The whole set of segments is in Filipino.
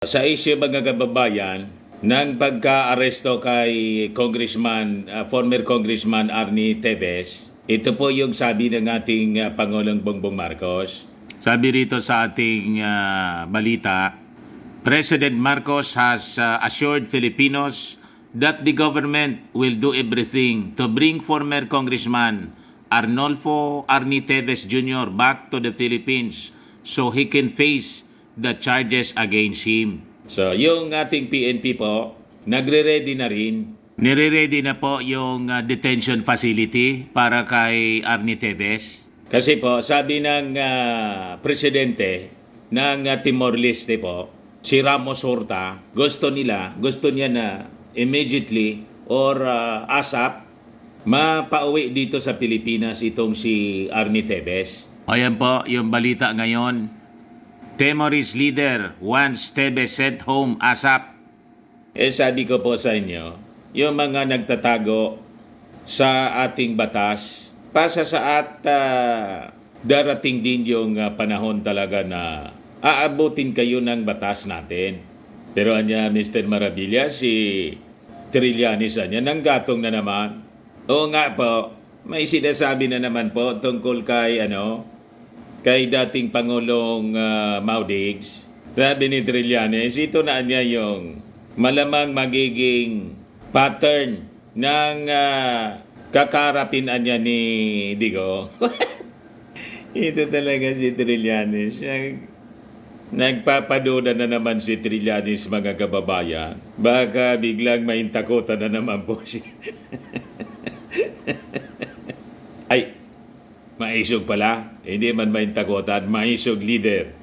Sa issue mga kababayan, ng pagka-aresto kay former Congressman Arnie Teves, ito po yung sabi ng ating Pangulong Bongbong Marcos. Sabi rito sa ating balita, President Marcos has assured Filipinos that the government will do everything to bring former Congressman Arnolfo Arnie Teves Jr. back to the Philippines so he can face the charges against him. So, yung ating PNP po, nagre-ready na rin. Nire-ready na po yung detention facility para kay Arnie Teves. Kasi po, sabi ng presidente ng Timor-Leste po, si Ramos Horta, gusto niya na immediately or ASAP, mapauwi dito sa Pilipinas itong si Arnie Teves. Ayan po, yung balita ngayon. Timorese leader wants Teves sent home ASAP. Sabi ko po sa inyo, yung mga nagtatago sa ating batas, pasa sa at darating din yung panahon talaga na aabutin kayo ng batas natin. Pero anya Mr. Maravilla, si Trillanes anya, nanggatong na naman. Oo nga po, may sinasabi na naman po tungkol kay dating Pangulong Maudigs. Sabi ni Trillanes, ito na niya yung malamang magiging pattern ng kakarapin niya ni Digo. Ito talaga si Trillanes. Nagpapaduda na naman si Trillanes, mga kababayan. Baka biglang maintakutan na naman po siya. Ay, maisog pala. Hindi man maintakutan, maisog leader.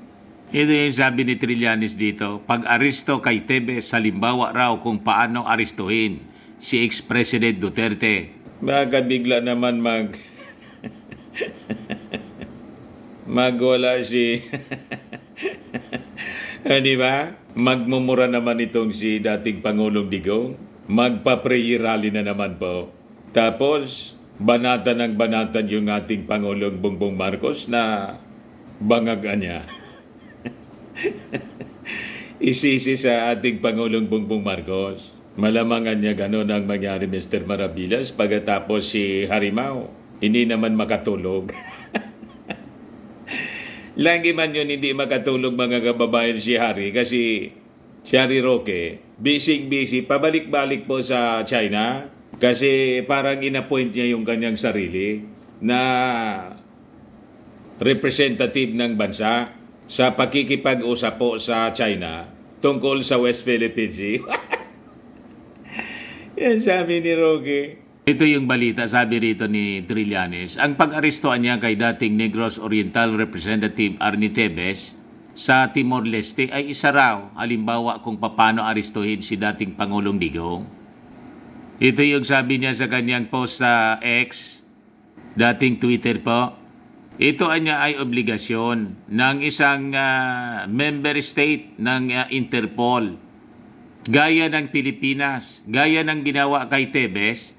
Ito yung sabi ni Trillanes dito, pag-aristo kay Teves, halimbawa raw kung paano aristuhin si ex-President Duterte. Baka bigla naman magwala si di ba? Magmumura naman itong si dating Pangulong Digong. Magpa-prayer rally na naman po. Tapos banatan ng banatan yung ating Pangulong Bongbong Marcos na bangagan niya. Isisi sa ating Pangulong Bongbong Marcos. Malamangan niya gano'n ang mangyari, Mr. Maravillas, pagkatapos si Harimau, hindi naman makatulog. Lagi man yun hindi makatulog, mga kababayan, si Harry, kasi si Harry Roque, busy, pabalik-balik po sa China, kasi parang inappoint niya yung kanyang sarili na representative ng bansa sa pakikipag-usap po sa China tungkol sa West Philippine Sea. Yan sabi ni Roque. Ito yung balita, sabi rito ni Trillanes. Ang pag-aristoan niya kay dating Negros Oriental Representative Arnie Teves sa Timor-Leste ay isa raw, halimbawa kung paano aristuhin si dating Pangulong Digong. Ito yung sabi niya sa kanyang post sa X, dating Twitter po. Ito ay obligasyon ng isang member state ng Interpol. Gaya ng Pilipinas, gaya ng ginawa kay Teves,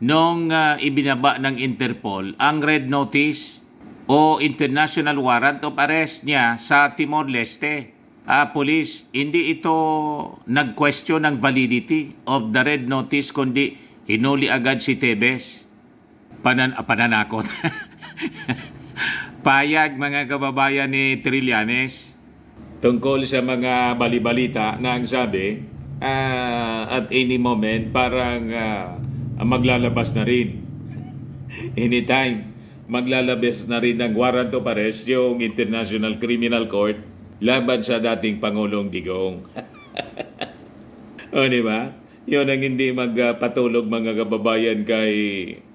nung ibinaba ng Interpol ang red notice o international warrant of arrest niya sa Timor-Leste. Police, hindi ito nag-question ng validity of the red notice, kundi hinuli agad si Teves. Pananakot. Payag, mga kababayan ni Trillanes. Tungkol sa mga balibalita na ang sabi, at any moment parang maglalabas na rin. Anytime, maglalabas na rin ng warrant of arrest yung International Criminal Court laban sa dating Pangulong Digong. O, di ba? Yun ang hindi magpatulog, mga kababayan, kay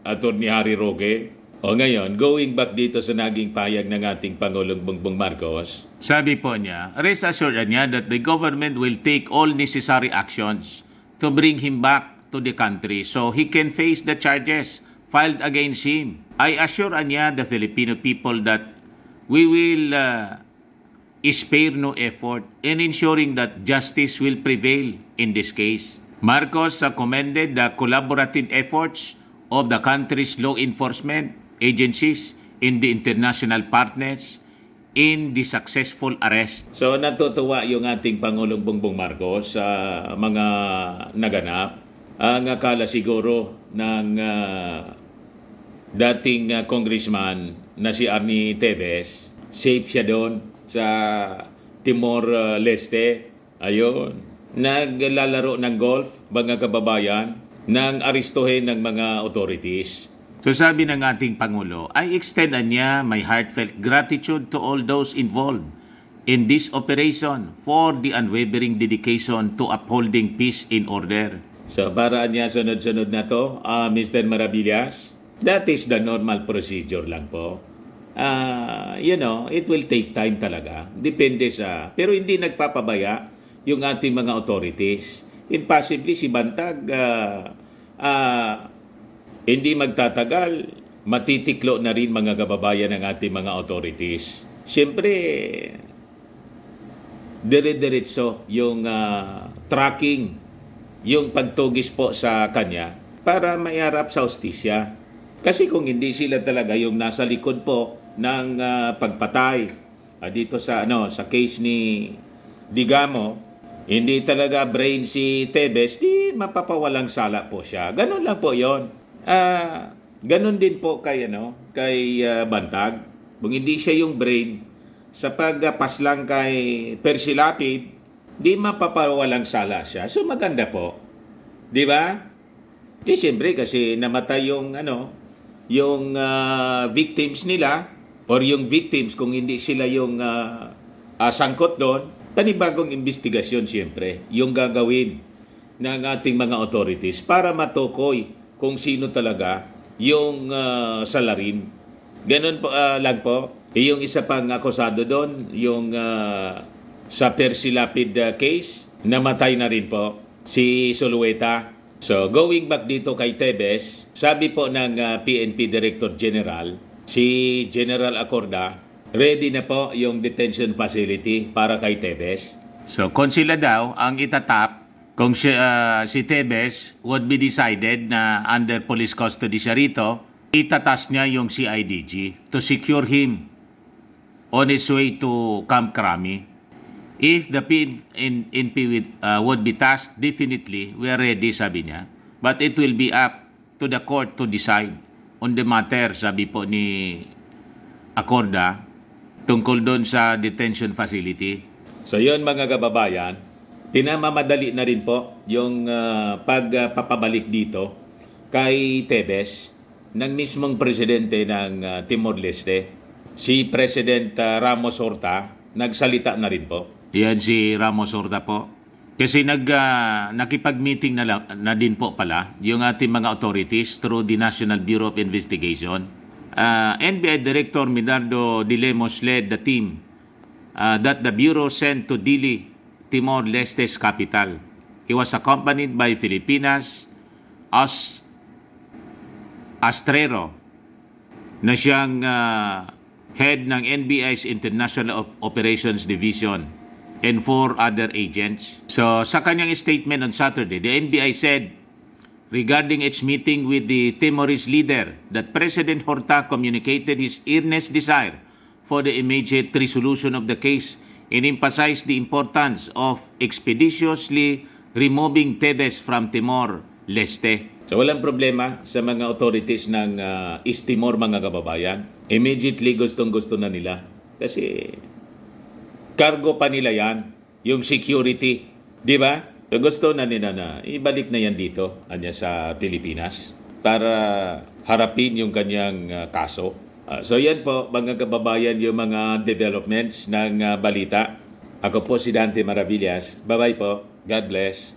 Atty. Harry Roque. O ngayon, going back dito sa naging payag ng ating Pangulong Bongbong Marcos, sabi po niya, rest assured niya that the government will take all necessary actions to bring him back to the country so he can face the charges filed against him. I assure niya the Filipino people that we will spare no effort in ensuring that justice will prevail in this case. Marcos commended the collaborative efforts of the country's law enforcement agencies and the international partners in the successful arrest. So natutuwa yung ating Pangulong Bongbong Marcos sa mga naganap. Ang akala siguro ng dating congressman na si Arnie Teves, safe siya doon sa Timor-Leste. Ayun. Naglalaro ng golf, mga kababayan, nang aristuhin ng mga authorities. So sabi ng ating Pangulo, I extend niya my heartfelt gratitude to all those involved in this operation for the unwavering dedication to upholding peace and order. So paraan niya sunod-sunod na to, Mr. Maravillas, that is the normal procedure lang po. It will take time talaga. Depende sa... Pero hindi nagpapabaya yung ating mga authorities. Impossibly si Bantag, hindi magtatagal, matitiklo na rin mga kababayan ng ating mga authorities. Siyempre, dire-diretso yung tracking, yung pagtugis po sa kanya para maiharap sa hustisya. Kasi kung hindi sila talaga yung nasa likod po ng pagpatay dito sa case ni Digamo, hindi talaga brain si Teves, di mapapawalang sala po siya. Ganun lang po 'yon. Ganun din po kay Bantag. Kung hindi siya yung brain sa pagpaslang kay Percy Lapid, di mapapawalang sala siya. So maganda po. 'Di ba? Di siyempre kasi namatay yung victims nila or yung victims kung hindi sila yung sangkot doon, panibagong investigasyon siyempre yung gagawin ng ating mga authorities para matukoy kung sino talaga yung salarin. Ganun po lang po. Yung isa pang akusado doon, yung sa Percy Lapid case, namatay na rin po si Zulueta. So going back dito kay Teves, sabi po ng PNP Director General, si General Acorda, ready na po yung detention facility para kay Teves. So kung sila daw ang itatap, kung si Teves would be decided na under police custody siya rito, itatas niya yung CIDG to secure him on his way to Camp Crame. If the PNP would be tasked, definitely we are ready, sabi niya. But it will be up to the court to decide on the matter, sabi po ni Acorda, tungkol doon sa detention facility. So yun mga kababayan, pinamamadali na rin po yung pagpapabalik dito kay Teves ng mismong presidente ng Timor-Leste. Si President Ramos Horta nagsalita na rin po. Yan si Ramos Horta po. Kasi nakipag-meeting na din po pala yung ating mga authorities through the National Bureau of Investigation. NBI Director Minardo de Lemos led the team that the Bureau sent to Dili, Timor-Leste's capital. He was accompanied by Filipinas Astrero na siyang head ng NBI's International Operations Division and 4 other agents. So sa kanyang statement on Saturday, the NBI said regarding its meeting with the Timorese leader that President Horta communicated his earnest desire for the immediate resolution of the case and emphasized the importance of expeditiously removing Teves from Timor-Leste. So walang problema sa mga authorities ng East Timor, mga kababayan. Immediately gustong-gusto na nila. Kasi cargo pa nila yan, yung security. Di ba? So gusto na nila na ibalik na yan dito, sa Pilipinas, para harapin yung kanyang kaso. So yan po, mga kababayan, yung mga developments ng balita. Ako po si Dante Maravillas. Bye-bye po. God bless.